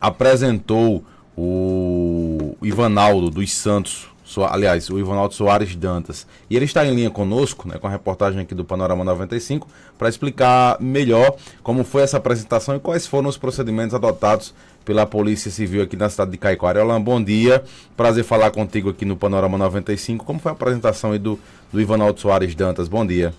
apresentou o Ivanaldo dos Santos, aliás, o Ivanaldo Soares Dantas. E ele está em linha conosco, né, com a reportagem aqui do Panorama 95, para explicar melhor como foi essa apresentação e quais foram os procedimentos adotados pela Polícia Civil aqui na cidade de Caicoara. Alan, bom dia. Prazer falar contigo aqui no Panorama 95. Como foi a apresentação aí do Ivanaldo Soares Dantas? Bom dia.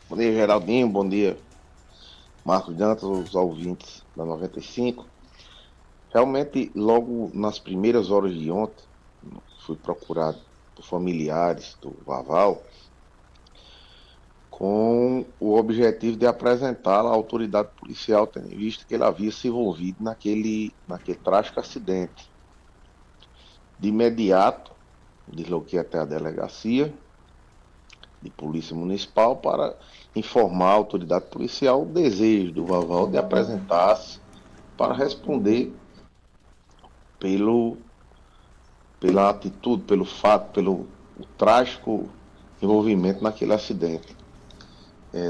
Bom dia, Geraldinho. Bom dia, Marcos Dantas, os ouvintes da 95. Realmente, logo nas primeiras horas de ontem, fui procurado por familiares do Vaval com o objetivo de apresentá-lo à autoridade policial, tendo visto que ele havia se envolvido naquele trágico acidente. De imediato, desloquei até a delegacia de polícia municipal para informar a autoridade policial o desejo do Vaval de apresentar-se para responder pela atitude, pelo fato, pelo trágico envolvimento naquele acidente.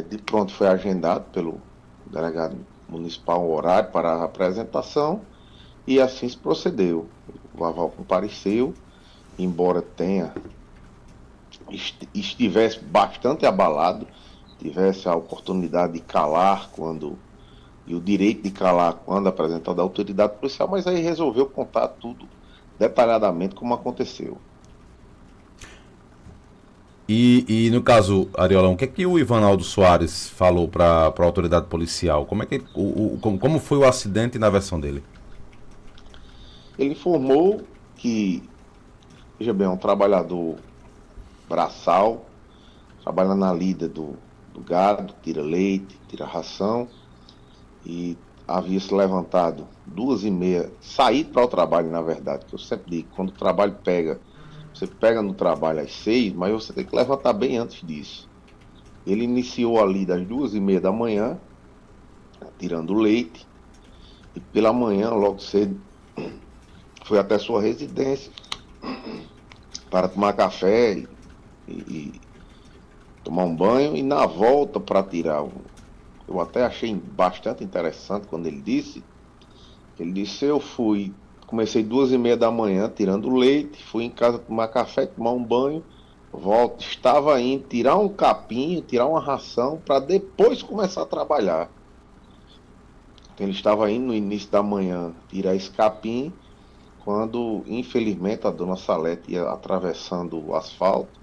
De pronto foi agendado pelo delegado municipal um horário para a apresentação e assim se procedeu. O Vaval compareceu, embora estivesse bastante abalado, tivesse a oportunidade de calar e o direito de calar quando apresentado à autoridade policial, mas aí resolveu contar tudo detalhadamente como aconteceu. E no caso, Ariolão, o que é que o Ivanaldo Soares falou para a autoridade policial? Como foi o acidente na versão dele? Ele informou que, veja bem, é um trabalhador braçal, trabalha na lida do gado, tira leite, tira ração, e havia se levantado 2h30, saído para o trabalho, na verdade, que eu sempre digo, quando o trabalho você pega no trabalho às 6, mas você tem que levantar bem antes disso. Ele iniciou ali das 2h30 da manhã, tirando leite, e pela manhã, logo cedo, foi até sua residência para tomar café e tomar um banho, e na volta para tirar eu até achei bastante interessante quando ele disse, comecei 2h30 da manhã tirando leite, fui em casa tomar café, tomar um banho, volto, estava indo tirar um capinho, tirar uma ração, para depois começar a trabalhar. Então ele estava indo no início da manhã tirar esse capim, quando infelizmente a dona Salete ia atravessando o asfalto,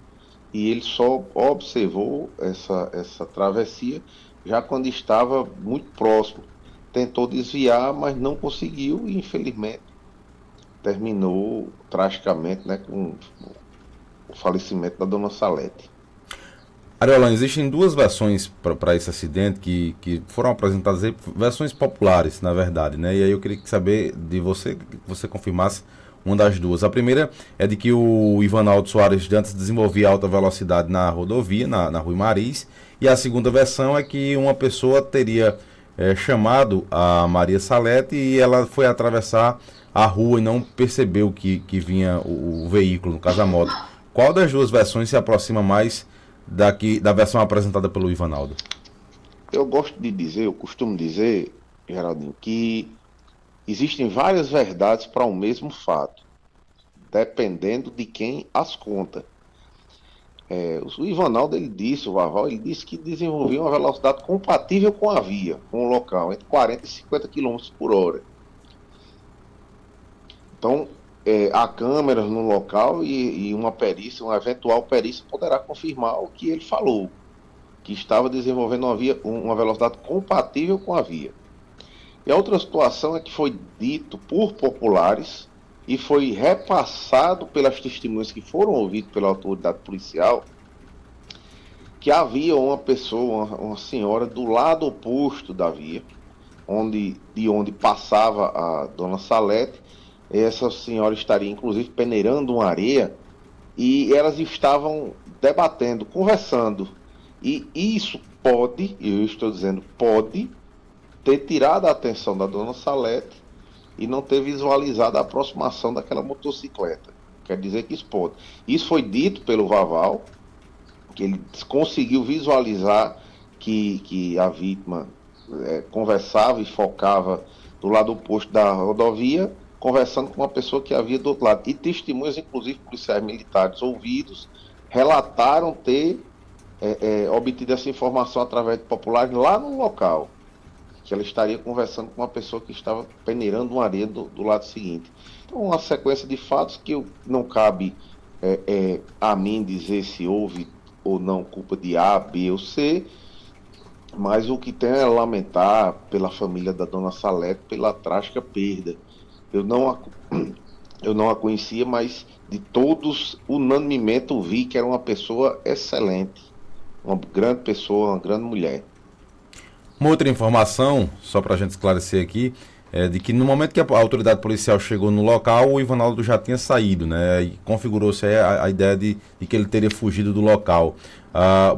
e ele só observou essa travessia já quando estava muito próximo. Tentou desviar, mas não conseguiu e infelizmente terminou tragicamente, né, com o falecimento da dona Salete. Ariolão, existem duas versões para esse acidente que foram apresentadas aí, versões populares, na verdade, né? E aí eu queria saber de você, que você confirmasse uma das duas. A primeira é de que o Ivanaldo Soares Dantas desenvolvia alta velocidade na rodovia, na Rui Maris, e a segunda versão é que uma pessoa teria chamado a Maria Salete e ela foi atravessar a rua e não percebeu que vinha o veículo, no caso a moto. Qual das duas versões se aproxima mais da versão apresentada pelo Ivanaldo? Eu costumo dizer, Geraldinho, que existem várias verdades para o mesmo fato, dependendo de quem as conta. O Ivanaldo, o Vaval, ele disse que desenvolvia uma velocidade compatível com a via, com o local, entre 40 e 50 km por hora. Então, há câmeras no local e uma perícia, uma eventual perícia, poderá confirmar o que ele falou, que estava desenvolvendo uma velocidade compatível com a via. E a outra situação é que foi dito por populares e foi repassado pelas testemunhas que foram ouvidas pela autoridade policial, que havia uma pessoa, uma senhora, do lado oposto da via, de onde passava a dona Salete. Essa senhora estaria, inclusive, peneirando uma areia e elas estavam debatendo, conversando. E isso pode, eu estou dizendo pode, ter tirado a atenção da dona Salete e não ter visualizado a aproximação daquela motocicleta. Quer dizer que isso pode. Isso foi dito pelo Vaval, que ele conseguiu visualizar que a vítima conversava e focava do lado oposto da rodovia, conversando com uma pessoa que havia do outro lado. E testemunhas, inclusive policiais militares ouvidos, relataram ter obtido essa informação através de populares lá no local, que ela estaria conversando com uma pessoa que estava peneirando uma areia do lado seguinte. Então, uma sequência de fatos que não cabe a mim dizer se houve ou não culpa de A, B ou C, mas o que tem é lamentar pela família da dona Salete pela trágica perda. Eu não a conhecia, mas de todos, unanimemente, eu vi que era uma pessoa excelente, uma grande pessoa, uma grande mulher. Uma outra informação, só para a gente esclarecer aqui, é de que no momento que a autoridade policial chegou no local, o Ivanaldo já tinha saído, né? E configurou-se aí a ideia de que ele teria fugido do local.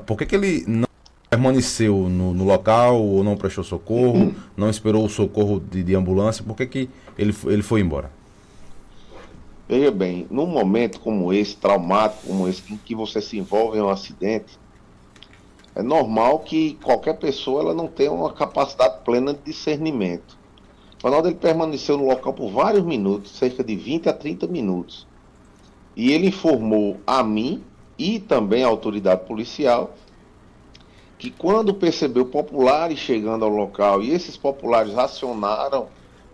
Por que ele não permaneceu no local ou não prestou socorro, não esperou o socorro de ambulância? Por que ele foi embora? Veja bem, num momento como esse, traumático como esse, em que você se envolve em um acidente, é normal que qualquer pessoa ela não tenha uma capacidade plena de discernimento. O Ronaldo ele permaneceu no local por vários minutos, cerca de 20 a 30 minutos. E ele informou a mim e também a autoridade policial que quando percebeu populares chegando ao local e esses populares acionaram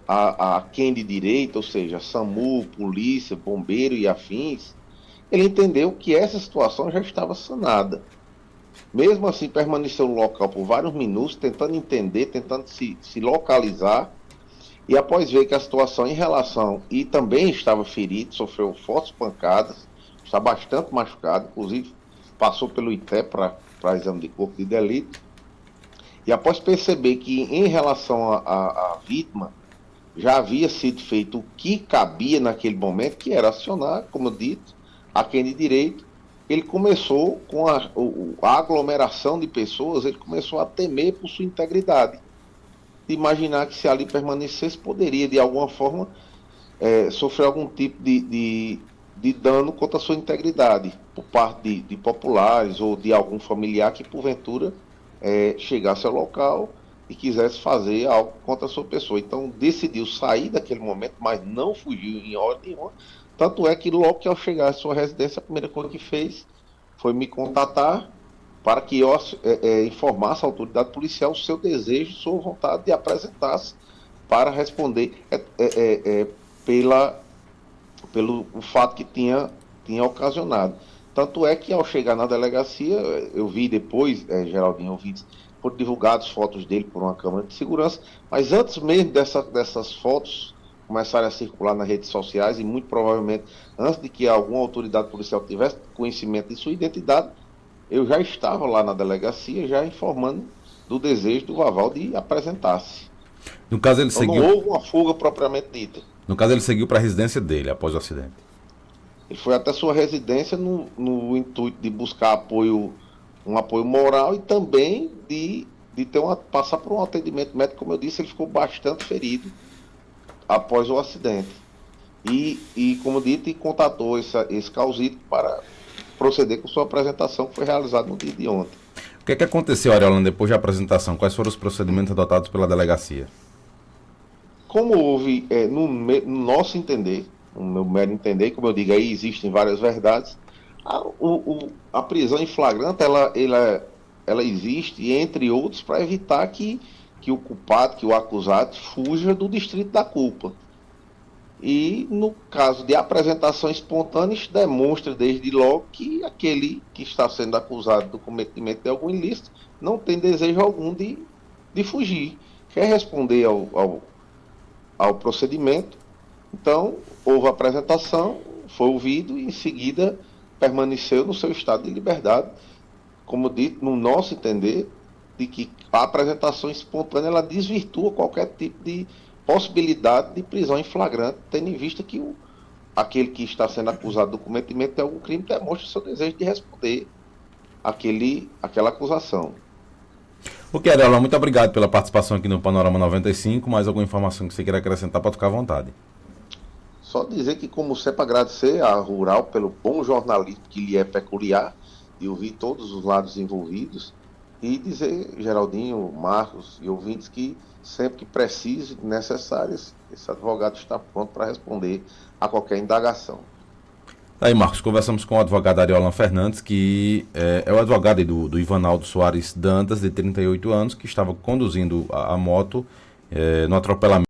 a quem de direito, ou seja, SAMU, polícia, bombeiro e afins, ele entendeu que essa situação já estava sanada. Mesmo assim, permaneceu no local por vários minutos, tentando entender, tentando se localizar, e após ver que a situação em relação, e também estava ferido, sofreu fortes pancadas, está bastante machucado, inclusive passou pelo ITE para exame de corpo de delito, e após perceber que em relação à vítima, já havia sido feito o que cabia naquele momento, que era acionar, como eu dito, a quem de direito, ele começou com a aglomeração de pessoas, ele começou a temer por sua integridade. De imaginar que se ali permanecesse, poderia de alguma forma sofrer algum tipo de dano contra a sua integridade, por parte de populares ou de algum familiar que porventura chegasse ao local e quisesse fazer algo contra a sua pessoa. Então decidiu sair daquele momento, mas não fugiu em hora nenhuma. Tanto é que logo que ao chegar à sua residência, a primeira coisa que fez foi me contatar para que eu informasse a autoridade policial o seu desejo, sua vontade de apresentar-se para responder pelo fato que tinha ocasionado. Tanto é que ao chegar na delegacia, eu vi depois, Geraldinho, eu vi por divulgadas fotos dele por uma câmera de segurança, mas antes mesmo dessas fotos começarem a circular nas redes sociais e muito provavelmente antes de que alguma autoridade policial tivesse conhecimento de sua identidade, eu já estava lá na delegacia já informando do desejo do Vaval de apresentar-se. No caso ele então, seguiu. Não houve uma fuga propriamente dita. No caso ele seguiu para a residência dele após o acidente. Ele foi até sua residência no intuito de buscar um apoio moral e também de passar por um atendimento médico. Como eu disse, ele ficou bastante ferido após o acidente. E como dito, contatou esse causito para proceder com sua apresentação, que foi realizada no dia de ontem. O que aconteceu, Ariolano, depois da apresentação? Quais foram os procedimentos adotados pela delegacia? Como houve, no nosso entender, no meu mero entender, como eu digo, aí existem várias verdades, a prisão em flagrante, ela existe, entre outros, para evitar que o culpado, que o acusado, fuja do distrito da culpa. E no caso de apresentação espontânea, isso demonstra desde logo que aquele que está sendo acusado do cometimento de algum ilícito não tem desejo algum de fugir, quer responder ao procedimento. Então, houve a apresentação, foi ouvido e em seguida permaneceu no seu estado de liberdade, como dito, no nosso entender, de que a apresentação espontânea ela desvirtua qualquer tipo de possibilidade de prisão em flagrante, tendo em vista que aquele que está sendo acusado do cometimento de algum crime demonstra o seu desejo de responder aquela acusação. Ok, Ariolano, muito obrigado pela participação aqui no Panorama 95. Mais alguma informação que você queira acrescentar, pode ficar à vontade. Só dizer que, como sempre, agradecer à Rural pelo bom jornalismo que lhe é peculiar, e ouvir todos os lados envolvidos, E dizer, Geraldinho, Marcos e ouvintes, que sempre que preciso, necessário, esse advogado está pronto para responder a qualquer indagação. Aí, Marcos, conversamos com o advogado Ariolan Fernandes, que é o advogado aí do Ivanaldo Soares Dantas, de 38 anos, que estava conduzindo a moto no atropelamento